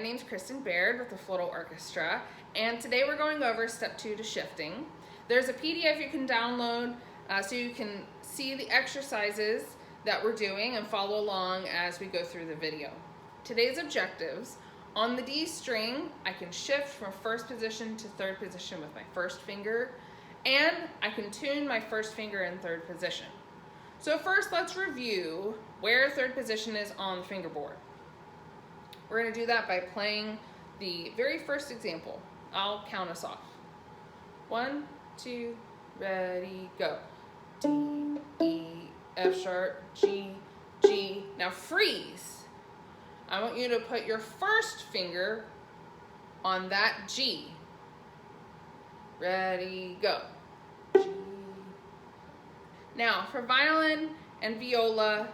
name's Kristen Baird with the Floatal Orchestra, and today we're going over step 2 to shifting. There's a PDF you can download so you can see the exercises that we're doing and follow along as we go through the video. Today's objectives: on the D string, I can shift from first position to third position with my first finger, and I can tune my first finger in third position. So first, let's review where third position is on the fingerboard. We're going to do that by playing the very first example. I'll count us off. 1, 2, ready, go. D, E, F sharp, G, G. Now freeze. I want you to put your first finger on that G. Ready, go. G. Now for violin and viola,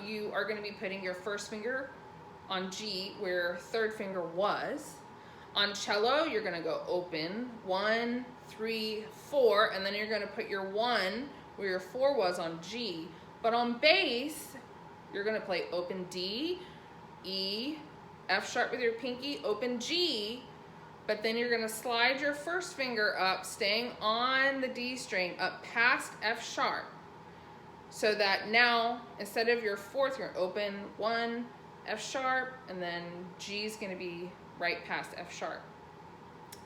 you are going to be putting your first finger on G where third finger was. On cello, you're going to go open, 1, 3, 4, and then you're going to put your 1 where your 4 was on G. But on bass, you're going to play open D, E, F sharp with your pinky, open G, but then you're going to slide your first finger up, staying on the D string, up past F sharp, so that now, instead of your fourth, you're going to open 1, F sharp, and then G is going to be right past F sharp.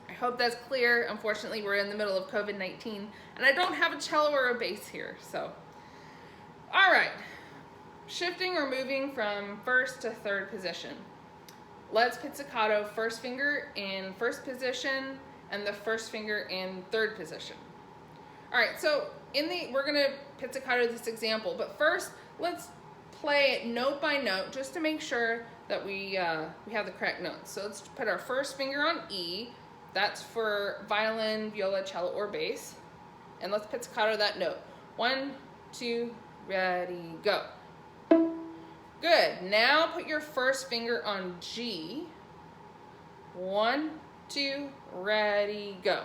I hope that's clear. Unfortunately, we're in the middle of COVID-19, and I don't have a cello or a bass here, so. All right, shifting or moving from first to third position. Let's pizzicato first finger in first position and the first finger in third position. All right, so we're gonna pizzicato this example, but first let's play it note by note just to make sure that we have the correct notes. So let's put our first finger on E. That's for violin, viola, cello, or bass. And let's pizzicato that note. 1, 2, ready, go. Good. Now put your first finger on G. 1, 2, ready, go.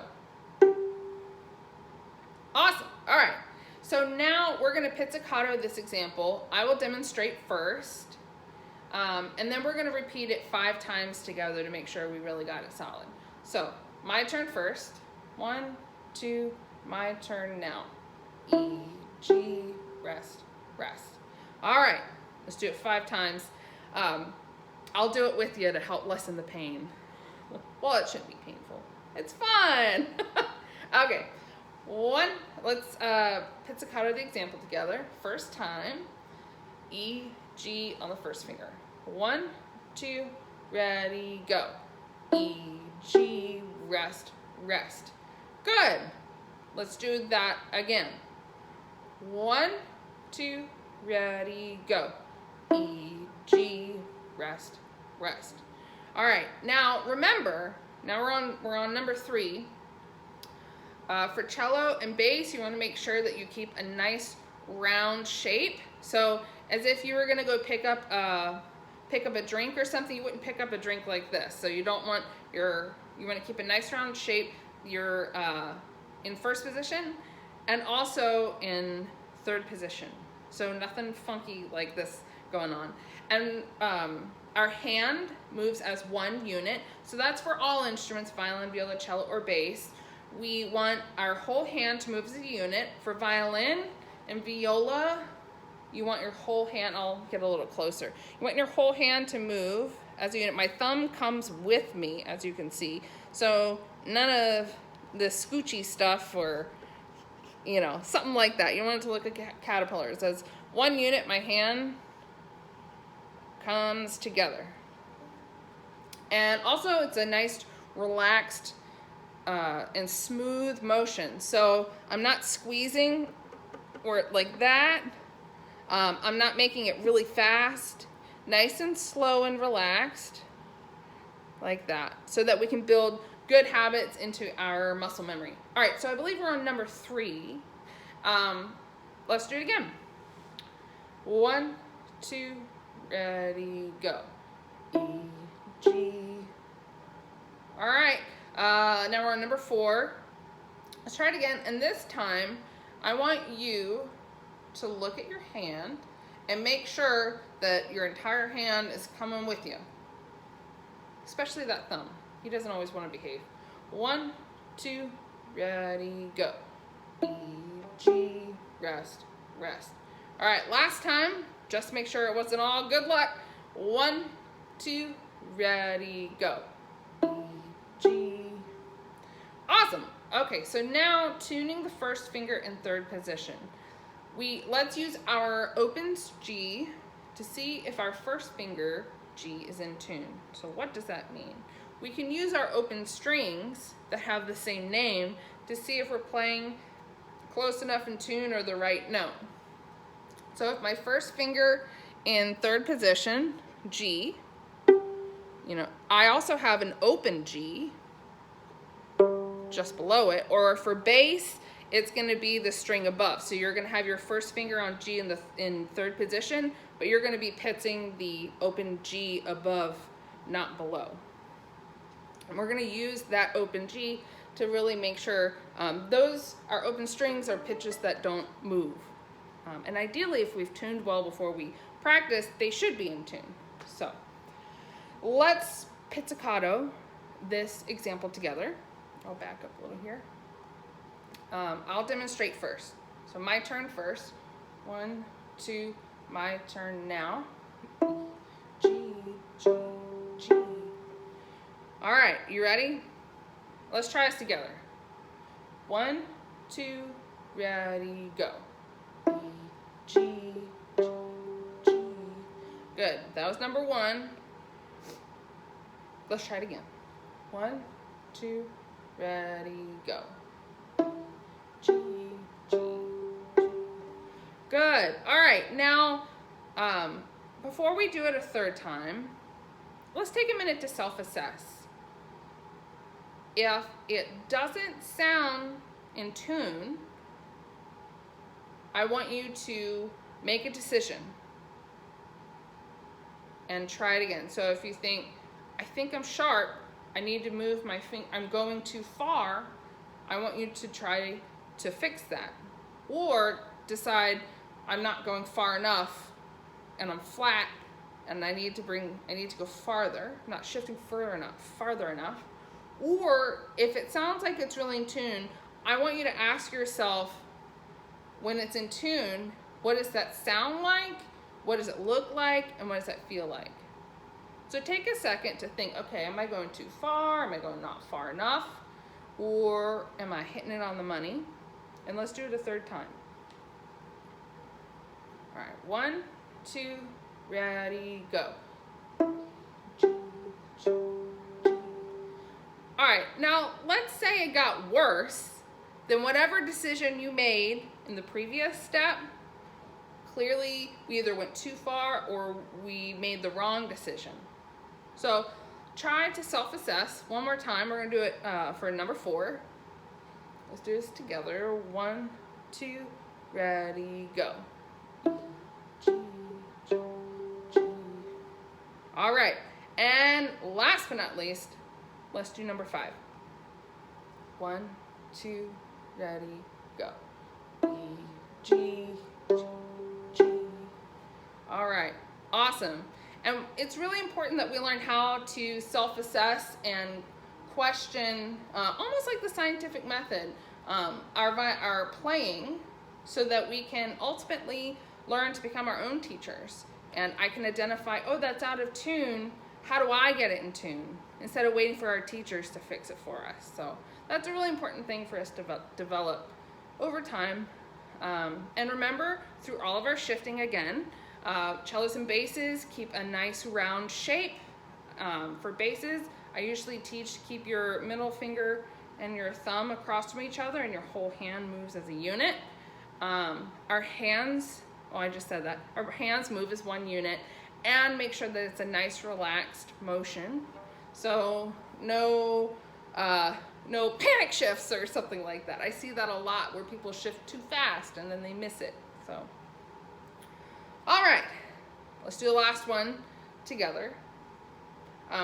Awesome. All right. So now we're going to pizzicato this example. I will demonstrate first, and then we're going to repeat it 5 times together to make sure we really got it solid. So my turn first. 1, 2, my turn now. E, G, rest, rest. All right, let's do it 5 times. I'll do it with you to help lessen the pain. Well, it shouldn't be painful. It's fun. Okay. 1, let's pizzicato the example together. First time, E, G on the first finger. 1, 2, ready, go. E, G, rest, rest. Good. Let's do that again. 1, 2, ready, go. E, G, rest, rest. All right. Now remember, we're on number 3. For cello and bass, you want to make sure that you keep a nice round shape. So as if you were going to go pick up a drink or something, you wouldn't pick up a drink like this. So you don't want you want to keep a nice round shape. You're in first position and also in third position. So nothing funky like this going on. And our hand moves as one unit. So that's for all instruments, violin, viola, cello, or bass. We want our whole hand to move as a unit. For violin and viola, you want your whole hand, I'll get a little closer. You want your whole hand to move as a unit. My thumb comes with me, as you can see. So none of the scoochy stuff or, something like that. You don't want it to look like a caterpillar. It says one unit, my hand comes together. And also it's a nice relaxed and smooth motion. So I'm not squeezing or like that. I'm not making it really fast. Nice and slow and relaxed like that, so that we can build good habits into our muscle memory. All right, so I believe we're on number 3. Let's do it again. 1, 2, ready, go. E, G. All right. Now we're on number 4. Let's try it again, and this time I want you to look at your hand and make sure that your entire hand is coming with you. especially that thumb. He doesn't always want to behave. 1, 2, ready, go. E, G, rest, rest. All right, last time, just to make sure it wasn't all good luck. 1, 2, ready, go. E, G. Awesome. Okay, so now tuning the first finger in third position. Let's use our opens G to see if our first finger G is in tune. So what does that mean? We can use our open strings that have the same name to see if we're playing close enough in tune or the right note. So if my first finger in third position, G, I also have an open G just below it, or for bass, it's going to be the string above. So you're going to have your first finger on G in third position, but you're going to be pitching the open G above, not below. And we're going to use that open G to really make sure our open strings are pitches that don't move. And ideally, if we've tuned well before we practice, they should be in tune. So let's pizzicato this example together. I'll back up a little here. I'll demonstrate first. So my turn first. 1, 2, my turn now. G, G, G. All right, you ready? Let's try this together. 1, 2, ready, go. G, G, G. Good. That was number 1. Let's try it again. 1, 2, ready, go. G, G, G. Good. All right. Now, before we do it a third time, let's take a minute to self-assess. If it doesn't sound in tune, I want you to make a decision and try it again. So if you think, I think I'm sharp, I need to move my finger, I'm going too far, I want you to try to fix that. Or decide I'm not going far enough and I'm flat and I need to go farther, not shifting farther enough. Or if it sounds like it's really in tune, I want you to ask yourself, when it's in tune, what does that sound like? What does it look like? And what does that feel like? So take a second to think, okay, am I going too far? Am I going not far enough? Or am I hitting it on the money? And let's do it a third time. All right, 1, 2, ready, go. All right, now let's say it got worse than whatever decision you made in the previous step. Clearly, we either went too far or we made the wrong decision. So try to self-assess one more time. We're going to do it for number 4. Let's do this together. 1, 2, ready, go. G, G, G. All right, and last but not least, let's do number 5. 1, 2, ready, go. E, G, G, G. All right, awesome. And it's really important that we learn how to self-assess and question, almost like the scientific method, our playing, so that we can ultimately learn to become our own teachers. And I can identify, oh, that's out of tune. How do I get it in tune? Instead of waiting for our teachers to fix it for us. So that's a really important thing for us to develop over time. And remember, through all of our shifting again, cellos and basses keep a nice round shape. For basses, I usually teach to keep your middle finger and your thumb across from each other and your whole hand moves as a unit. Our hands, I just said that. Our hands move as one unit, and make sure that it's a nice relaxed motion. So no panic shifts or something like that. I see that a lot where people shift too fast and then they miss it. So, all right, let's do the last one together.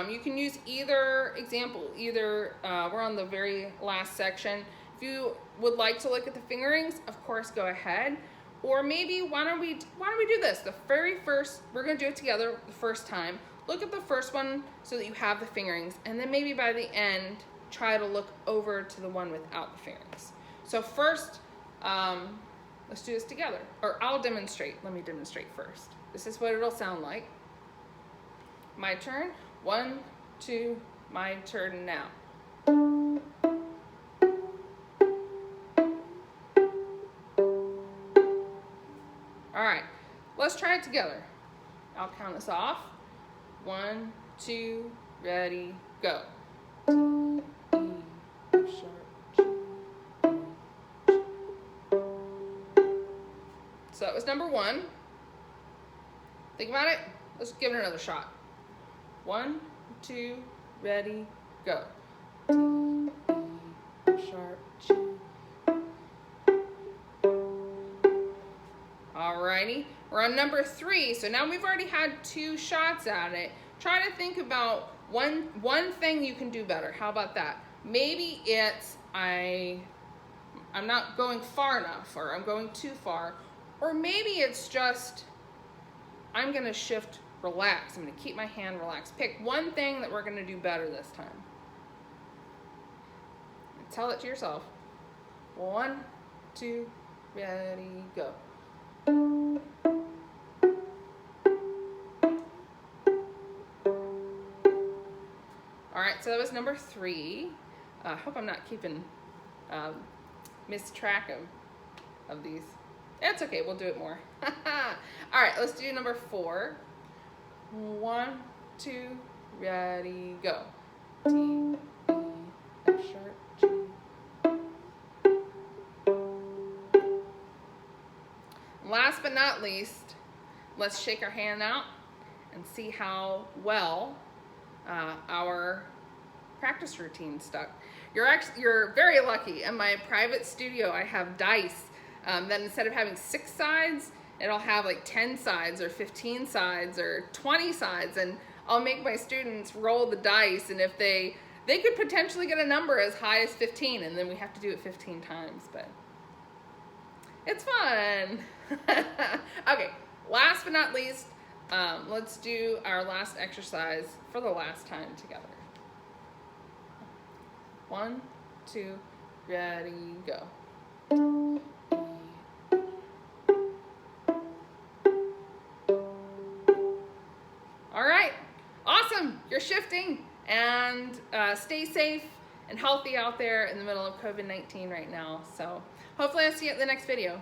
You can use either example, we're on the very last section. If you would like to look at the fingerings, of course, go ahead. Or maybe why don't we do this? The very first, we're gonna do it together the first time. Look at the first one so that you have the fingerings, and then maybe by the end, try to look over to the one without the fingerings. So first, let's do this together. Or I'll demonstrate. Let me demonstrate first. This is what it'll sound like. My turn. 1, 2, my turn now. All right, let's try it together. I'll count us off. 1, 2, ready, go. T, E, F sharp, G, E. So that was number 1. Think about it. Let's give it another shot. 1, 2, ready, go. T, E, F sharp, G. Alrighty, we're on number 3. So now we've already had 2 shots at it. Try to think about one thing you can do better. How about that? Maybe it's I'm not going far enough, or I'm going too far, or maybe it's just I'm gonna shift, relax. I'm gonna keep my hand relaxed. Pick one thing that we're gonna do better this time. Tell it to yourself. 1, 2, ready, go. All right, so that was number 3. I hope I'm not keeping missed track of these. That's okay, we'll do it more. All right, let's do number 4. 1, 2, ready, go. T, E, F sharp, G. Last but not least, let's shake our hand out and see how well our practice routine stuck. You're very lucky. In my private studio, I have dice that instead of having 6 sides, it'll have like 10 sides or 15 sides or 20 sides, and I'll make my students roll the dice, and if they could potentially get a number as high as 15, and then we have to do it 15 times, but it's fun. Okay, last but not least, let's do our last exercise for the last time together. 1, 2, ready, go. All right, awesome. You're shifting, and stay safe and healthy out there in the middle of COVID-19 right now. So hopefully I'll see you at the next video.